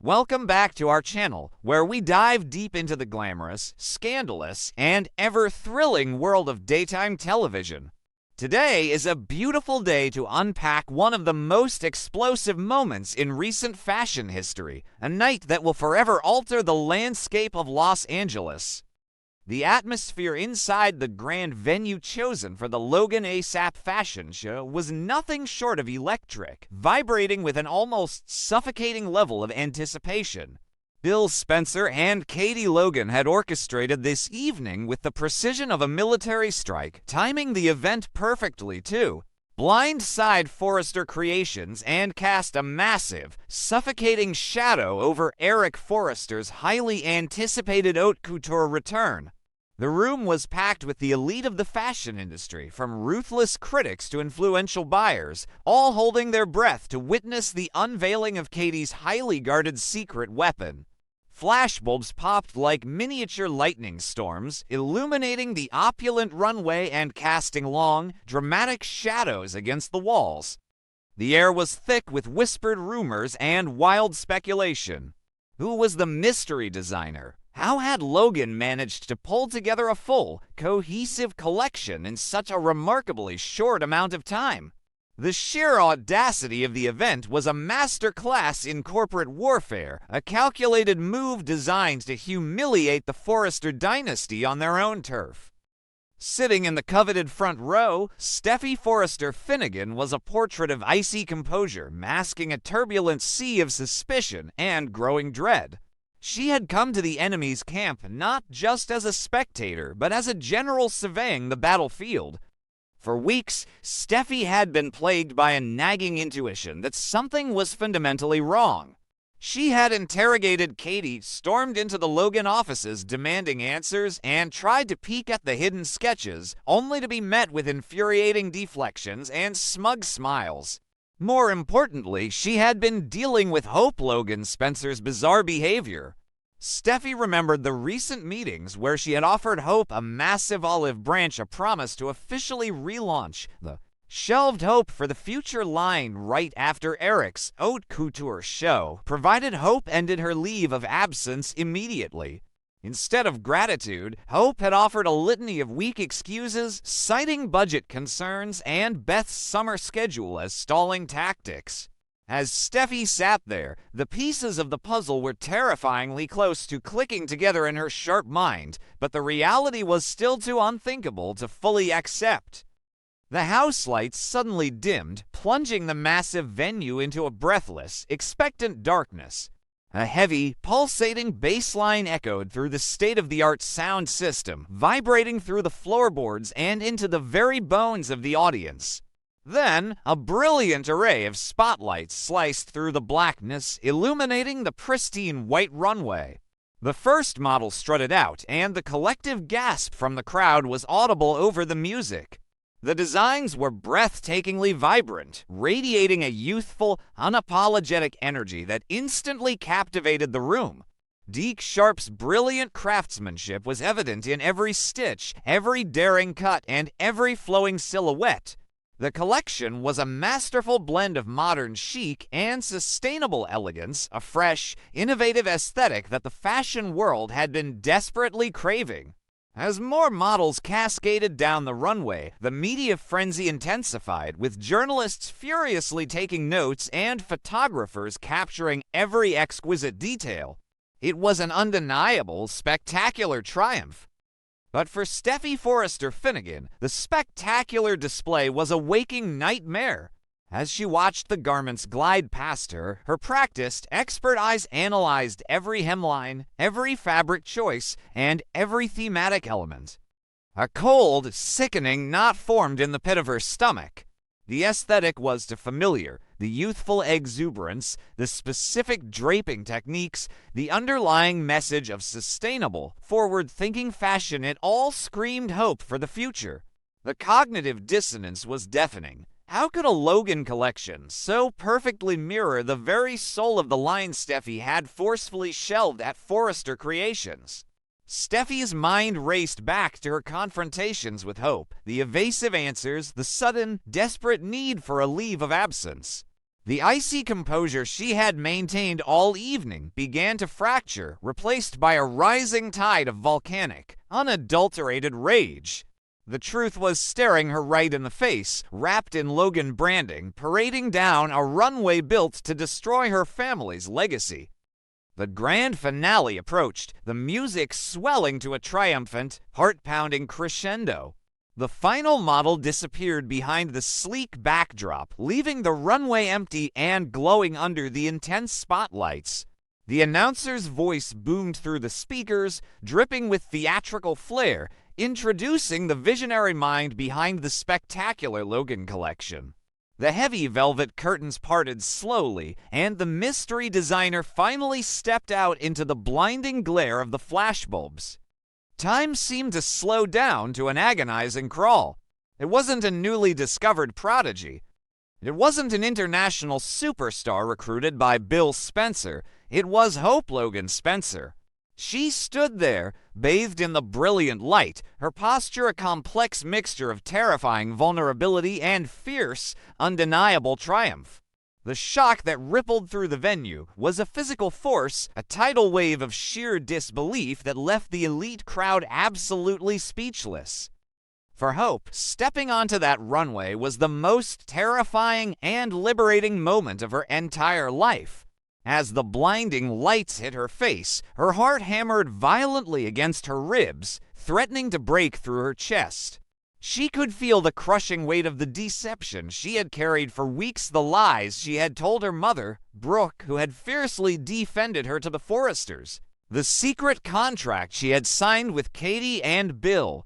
Welcome back to our channel, where we dive deep into the glamorous, scandalous, and ever-thrilling world of daytime television. Today is a beautiful day to unpack one of the most explosive moments in recent fashion history, a night that will forever alter the landscape of Los Angeles. The atmosphere inside the grand venue chosen for the Logan ASAP fashion show was nothing short of electric, vibrating with an almost suffocating level of anticipation. Bill Spencer and Katie Logan had orchestrated this evening with the precision of a military strike, timing the event perfectly too. Blindside Forrester Creations and cast a massive, suffocating shadow over Eric Forrester's highly anticipated haute couture return. The room was packed with the elite of the fashion industry, from ruthless critics to influential buyers, all holding their breath to witness the unveiling of Katie's highly guarded secret weapon. Flashbulbs popped like miniature lightning storms, illuminating the opulent runway and casting long, dramatic shadows against the walls. The air was thick with whispered rumors and wild speculation. Who was the mystery designer? How had Logan managed to pull together a full, cohesive collection in such a remarkably short amount of time? The sheer audacity of the event was a masterclass in corporate warfare, a calculated move designed to humiliate the Forrester dynasty on their own turf. Sitting in the coveted front row, Steffy Forrester Finnegan was a portrait of icy composure, masking a turbulent sea of suspicion and growing dread. She had come to the enemy's camp not just as a spectator, but as a general surveying the battlefield. For weeks, Steffy had been plagued by a nagging intuition that something was fundamentally wrong. She had interrogated Katie, stormed into the Logan offices demanding answers, and tried to peek at the hidden sketches, only to be met with infuriating deflections and smug smiles. More importantly, she had been dealing with Hope Logan Spencer's bizarre behavior. Steffy remembered the recent meetings where she had offered Hope a massive olive branch, a promise to officially relaunch the shelved Hope for the Future line right after Eric's haute couture show, provided Hope ended her leave of absence immediately. Instead of gratitude, Hope had offered a litany of weak excuses, citing budget concerns and Beth's summer schedule as stalling tactics. As Steffy sat there, the pieces of the puzzle were terrifyingly close to clicking together in her sharp mind, but the reality was still too unthinkable to fully accept. The house lights suddenly dimmed, plunging the massive venue into a breathless, expectant darkness. A heavy, pulsating bass line echoed through the state-of-the-art sound system, vibrating through the floorboards and into the very bones of the audience. Then, a brilliant array of spotlights sliced through the blackness, illuminating the pristine white runway. The first model strutted out, and the collective gasp from the crowd was audible over the music. The designs were breathtakingly vibrant, radiating a youthful, unapologetic energy that instantly captivated the room. Deke Sharp's brilliant craftsmanship was evident in every stitch, every daring cut, and every flowing silhouette. The collection was a masterful blend of modern chic and sustainable elegance, a fresh, innovative aesthetic that the fashion world had been desperately craving. As more models cascaded down the runway, the media frenzy intensified, with journalists furiously taking notes and photographers capturing every exquisite detail. It was an undeniable, spectacular triumph. But for Steffy Forrester Finnegan, the spectacular display was a waking nightmare. As she watched the garments glide past her, her practiced, expert eyes analyzed every hemline, every fabric choice, and every thematic element. A cold, sickening knot formed in the pit of her stomach. The aesthetic was too familiar, the youthful exuberance, the specific draping techniques, the underlying message of sustainable, forward-thinking fashion, it all screamed hope for the future. The cognitive dissonance was deafening. How could a Logan collection so perfectly mirror the very soul of the line Steffy had forcefully shelved at Forrester Creations? Steffy's mind raced back to her confrontations with Hope, the evasive answers, the sudden, desperate need for a leave of absence. The icy composure she had maintained all evening began to fracture, replaced by a rising tide of volcanic, unadulterated rage. The truth was staring her right in the face, wrapped in Logan branding, parading down a runway built to destroy her family's legacy. The grand finale approached, the music swelling to a triumphant, heart-pounding crescendo. The final model disappeared behind the sleek backdrop, leaving the runway empty and glowing under the intense spotlights. The announcer's voice boomed through the speakers, dripping with theatrical flair, introducing the visionary mind behind the spectacular Logan collection. The heavy velvet curtains parted slowly, and the mystery designer finally stepped out into the blinding glare of the flashbulbs. Time seemed to slow down to an agonizing crawl. It wasn't a newly discovered prodigy. It wasn't an international superstar recruited by Bill Spencer. It was Hope Logan Spencer. She stood there, bathed in the brilliant light, her posture a complex mixture of terrifying vulnerability and fierce, undeniable triumph. The shock that rippled through the venue was a physical force, a tidal wave of sheer disbelief that left the elite crowd absolutely speechless. For Hope, stepping onto that runway was the most terrifying and liberating moment of her entire life. As the blinding lights hit her face, her heart hammered violently against her ribs, threatening to break through her chest. She could feel the crushing weight of the deception she had carried for weeks, the lies she had told her mother, Brooke, who had fiercely defended her to the Forresters, the secret contract she had signed with Katie and Bill,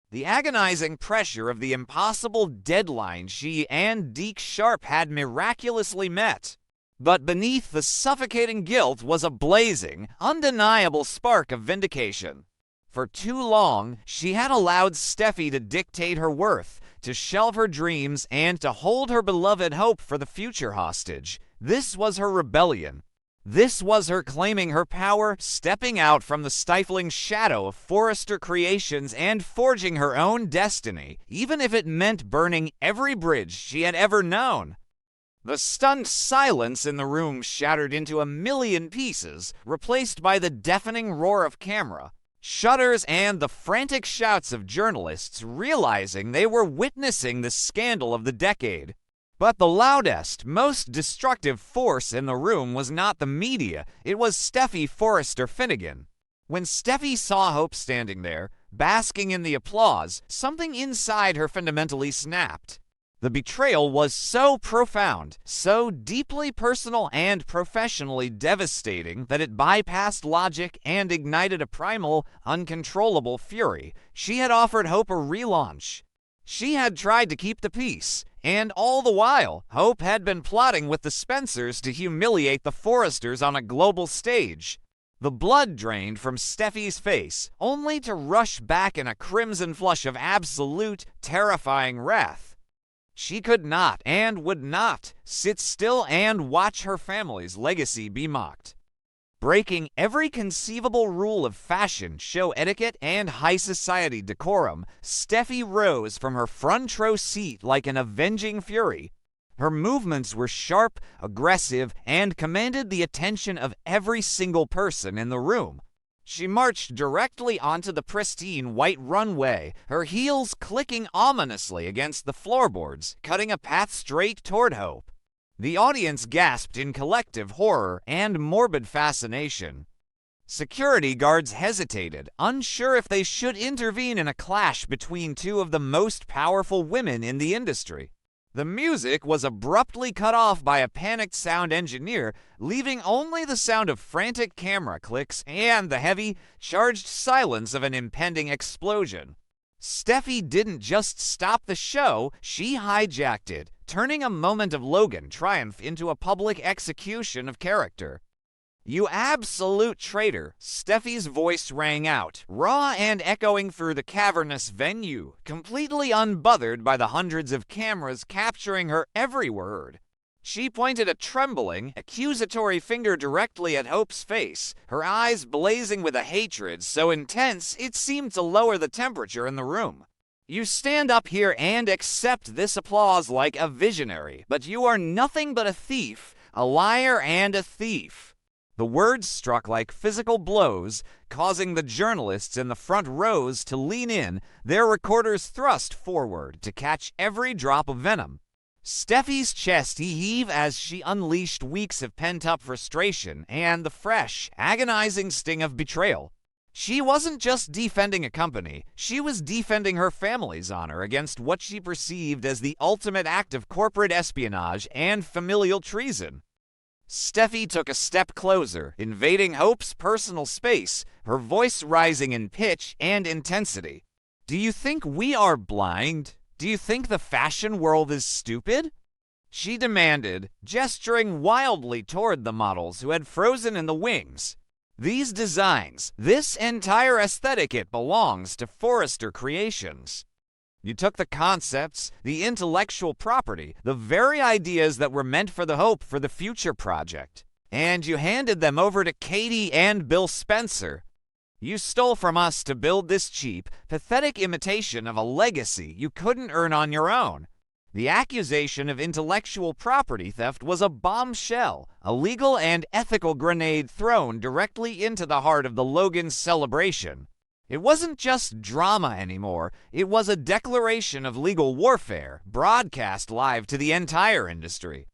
the agonizing pressure of the impossible deadline she and Deke Sharp had miraculously met. But beneath the suffocating guilt was a blazing, undeniable spark of vindication. For too long, she had allowed Steffy to dictate her worth, to shelve her dreams, and to hold her beloved Hope for the future hostage. This was her rebellion. This was her claiming her power, stepping out from the stifling shadow of Forrester Creations and forging her own destiny, even if it meant burning every bridge she had ever known. The stunned silence in the room shattered into a million pieces, replaced by the deafening roar of camera, shudders, and the frantic shouts of journalists realizing they were witnessing the scandal of the decade. But the loudest, most destructive force in the room was not the media, it was Steffy Forrester Finnegan. When Steffy saw Hope standing there, basking in the applause, something inside her fundamentally snapped. The betrayal was so profound, so deeply personal and professionally devastating that it bypassed logic and ignited a primal, uncontrollable fury. She had offered Hope a relaunch. She had tried to keep the peace, and all the while, Hope had been plotting with the Spencers to humiliate the Forresters on a global stage. The blood drained from Steffy's face, only to rush back in a crimson flush of absolute, terrifying wrath. She could not and would not sit still and watch her family's legacy be mocked. Breaking every conceivable rule of fashion, show etiquette, and high society decorum, Steffy rose from her front row seat like an avenging fury. Her movements were sharp, aggressive, and commanded the attention of every single person in the room. She marched directly onto the pristine white runway, her heels clicking ominously against the floorboards, cutting a path straight toward Hope. The audience gasped in collective horror and morbid fascination. Security guards hesitated, unsure if they should intervene in a clash between two of the most powerful women in the industry. The music was abruptly cut off by a panicked sound engineer, leaving only the sound of frantic camera clicks and the heavy, charged silence of an impending explosion. Steffy didn't just stop the show, she hijacked it, turning a moment of Logan triumph into a public execution of character. "You absolute traitor," Steffy's voice rang out, raw and echoing through the cavernous venue, completely unbothered by the hundreds of cameras capturing her every word. She pointed a trembling, accusatory finger directly at Hope's face, her eyes blazing with a hatred so intense it seemed to lower the temperature in the room. You stand up here and accept this applause like a visionary, but you are nothing but a thief, a liar and a thief. The words struck like physical blows, causing the journalists in the front rows to lean in, their recorders thrust forward to catch every drop of venom. Steffy's chest heaved as she unleashed weeks of pent-up frustration and the fresh, agonizing sting of betrayal. She wasn't just defending a company, she was defending her family's honor against what she perceived as the ultimate act of corporate espionage and familial treason. Steffy took a step closer, invading Hope's personal space, her voice rising in pitch and intensity. "Do you think we are blind? Do you think the fashion world is stupid?" she demanded, gesturing wildly toward the models who had frozen in the wings. "These designs, this entire aesthetic, it belongs to Forrester Creations. You took the concepts, the intellectual property, the very ideas that were meant for the Hope for the Future project, and you handed them over to Katie and Bill Spencer. You stole from us to build this cheap, pathetic imitation of a legacy you couldn't earn on your own. The accusation of intellectual property theft was a bombshell, a legal and ethical grenade thrown directly into the heart of the Logan celebration. It wasn't just drama anymore, it was a declaration of legal warfare, broadcast live to the entire industry."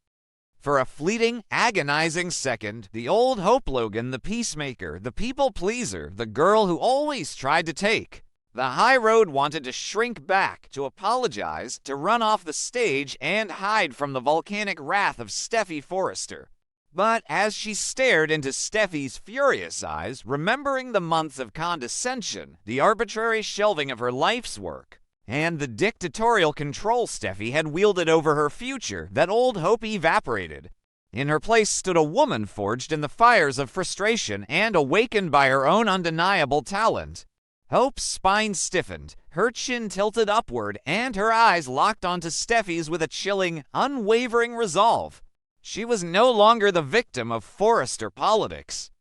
For a fleeting, agonizing second, the old Hope Logan, the peacemaker, the people pleaser, the girl who always tried to take the high road, wanted to shrink back, to apologize, to run off the stage and hide from the volcanic wrath of Steffy Forrester. But as she stared into Steffy's furious eyes, remembering the months of condescension, the arbitrary shelving of her life's work, and the dictatorial control Steffy had wielded over her future, that old hope evaporated. In her place stood a woman forged in the fires of frustration and awakened by her own undeniable talent. Hope's spine stiffened, her chin tilted upward, and her eyes locked onto Steffy's with a chilling, unwavering resolve. She was no longer the victim of Forrester politics.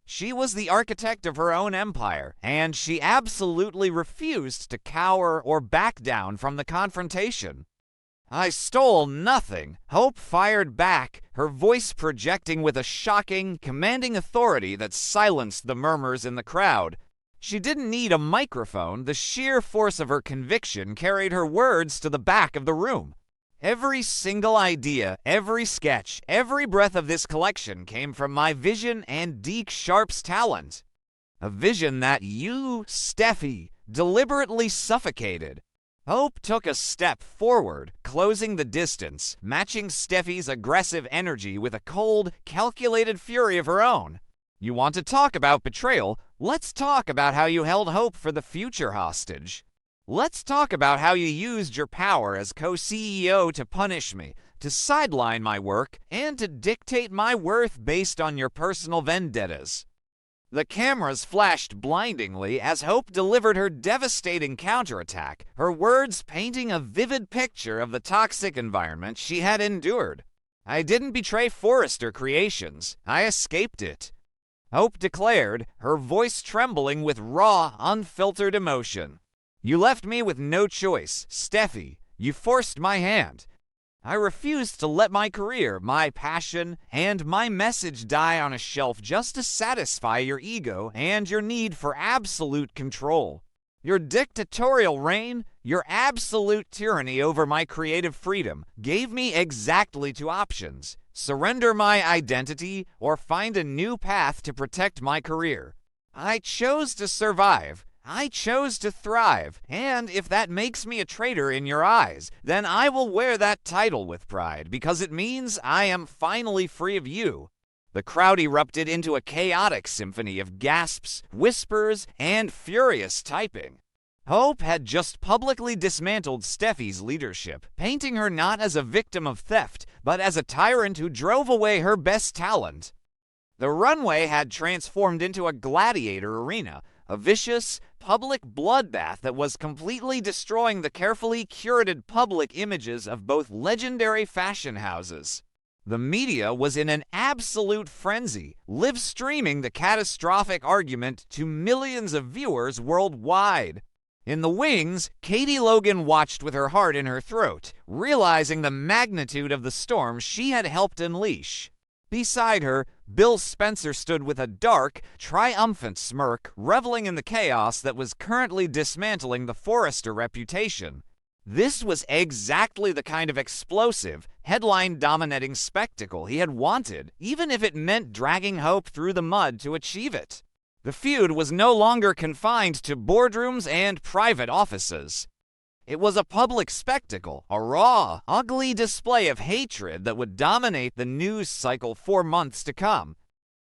She was the architect of her own empire, and she absolutely refused to cower or back down from the confrontation. "I stole nothing," Hope fired back, her voice projecting with a shocking, commanding authority that silenced the murmurs in the crowd. She didn't need a microphone. The sheer force of her conviction carried her words to the back of the room. "Every single idea, every sketch, every breath of this collection came from my vision and Deke Sharp's talent. A vision that you, Steffy, deliberately suffocated." Hope took a step forward, closing the distance, matching Steffy's aggressive energy with a cold, calculated fury of her own. "You want to talk about betrayal? Let's talk about how you held Hope for the Future hostage. Let's talk about how you used your power as co-CEO to punish me, to sideline my work, and to dictate my worth based on your personal vendettas." The cameras flashed blindingly as Hope delivered her devastating counterattack, her words painting a vivid picture of the toxic environment she had endured. "I didn't betray Forrester Creations. I escaped it," Hope declared, her voice trembling with raw, unfiltered emotion. "You left me with no choice, Steffy. You forced my hand. I refused to let my career, my passion, and my message die on a shelf just to satisfy your ego and your need for absolute control. Your dictatorial reign, your absolute tyranny over my creative freedom, gave me exactly two options: surrender my identity or find a new path to protect my career. I chose to survive. I chose to thrive, and if that makes me a traitor in your eyes, then I will wear that title with pride, because it means I am finally free of you." The crowd erupted into a chaotic symphony of gasps, whispers, and furious typing. Hope had just publicly dismantled Steffy's leadership, painting her not as a victim of theft, but as a tyrant who drove away her best talent. The runway had transformed into a gladiator arena, a vicious, public bloodbath that was completely destroying the carefully curated public images of both legendary fashion houses. The media was in an absolute frenzy, live-streaming the catastrophic argument to millions of viewers worldwide. In the wings, Katie Logan watched with her heart in her throat, realizing the magnitude of the storm she had helped unleash. Beside her, Bill Spencer stood with a dark, triumphant smirk, reveling in the chaos that was currently dismantling the Forrester reputation. This was exactly the kind of explosive, headline-dominating spectacle he had wanted, even if it meant dragging Hope through the mud to achieve it. The feud was no longer confined to boardrooms and private offices. It was a public spectacle, a raw, ugly display of hatred that would dominate the news cycle for months to come.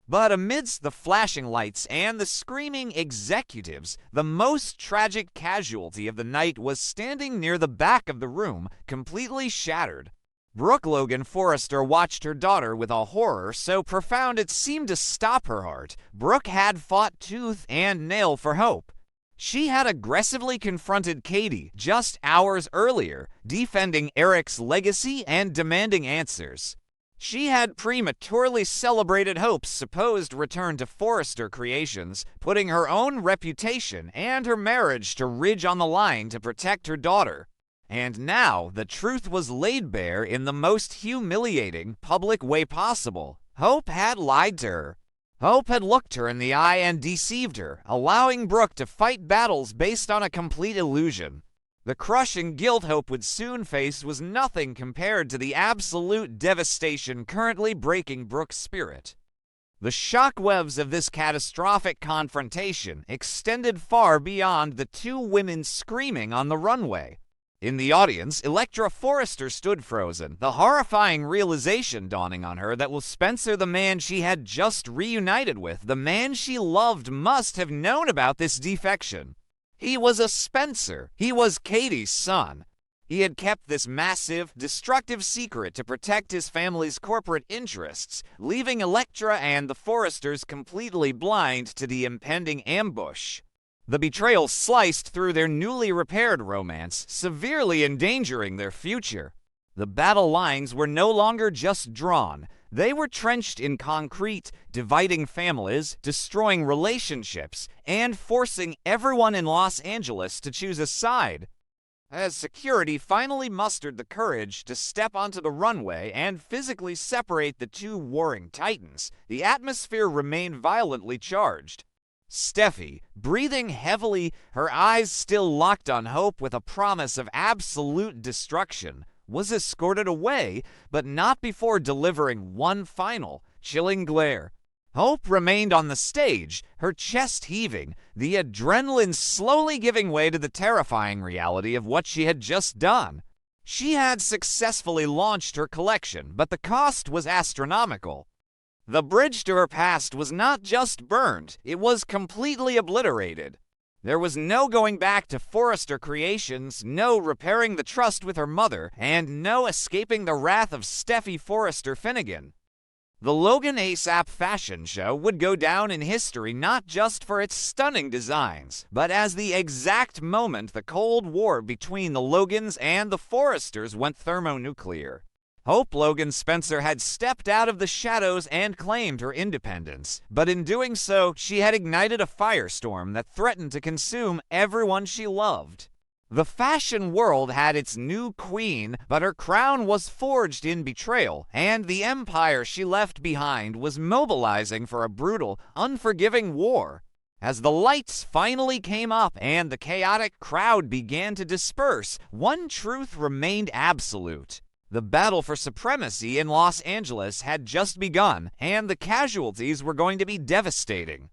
But amidst the flashing lights and the screaming executives, the most tragic casualty of the night was standing near the back of the room, completely shattered. Brooke Logan Forrester watched her daughter with a horror so profound it seemed to stop her heart. Brooke had fought tooth and nail for Hope. She had aggressively confronted Katie just hours earlier, defending Eric's legacy and demanding answers. She had prematurely celebrated Hope's supposed return to Forrester Creations, putting her own reputation and her marriage to Ridge on the line to protect her daughter. And now the truth was laid bare in the most humiliating, public way possible. Hope had lied to her. Hope had looked her in the eye and deceived her, allowing Brooke to fight battles based on a complete illusion. The crushing guilt Hope would soon face was nothing compared to the absolute devastation currently breaking Brooke's spirit. The shockwaves of this catastrophic confrontation extended far beyond the two women screaming on the runway. In the audience, Electra Forrester stood frozen, the horrifying realization dawning on her that Spencer, the man she had just reunited with, the man she loved, must have known about this defection. He was a Spencer. He was Katie's son. He had kept this massive, destructive secret to protect his family's corporate interests, leaving Electra and the Forresters completely blind to the impending ambush. The betrayal sliced through their newly repaired romance, severely endangering their future. The battle lines were no longer just drawn. They were trenched in concrete, dividing families, destroying relationships, and forcing everyone in Los Angeles to choose a side. As security finally mustered the courage to step onto the runway and physically separate the two warring titans, the atmosphere remained violently charged. Steffy, breathing heavily, her eyes still locked on Hope with a promise of absolute destruction, was escorted away, but not before delivering one final, chilling glare. Hope remained on the stage, her chest heaving, the adrenaline slowly giving way to the terrifying reality of what she had just done. She had successfully launched her collection, but the cost was astronomical. The bridge to her past was not just burned, it was completely obliterated. There was no going back to Forrester Creations, no repairing the trust with her mother, and no escaping the wrath of Steffy Forrester Finnegan. The Logan ASAP fashion show would go down in history not just for its stunning designs, but as the exact moment the Cold War between the Logans and the Forresters went thermonuclear. Hope Logan Spencer had stepped out of the shadows and claimed her independence, but in doing so, she had ignited a firestorm that threatened to consume everyone she loved. The fashion world had its new queen, but her crown was forged in betrayal, and the empire she left behind was mobilizing for a brutal, unforgiving war. As the lights finally came up and the chaotic crowd began to disperse, one truth remained absolute. The battle for supremacy in Los Angeles had just begun, and the casualties were going to be devastating.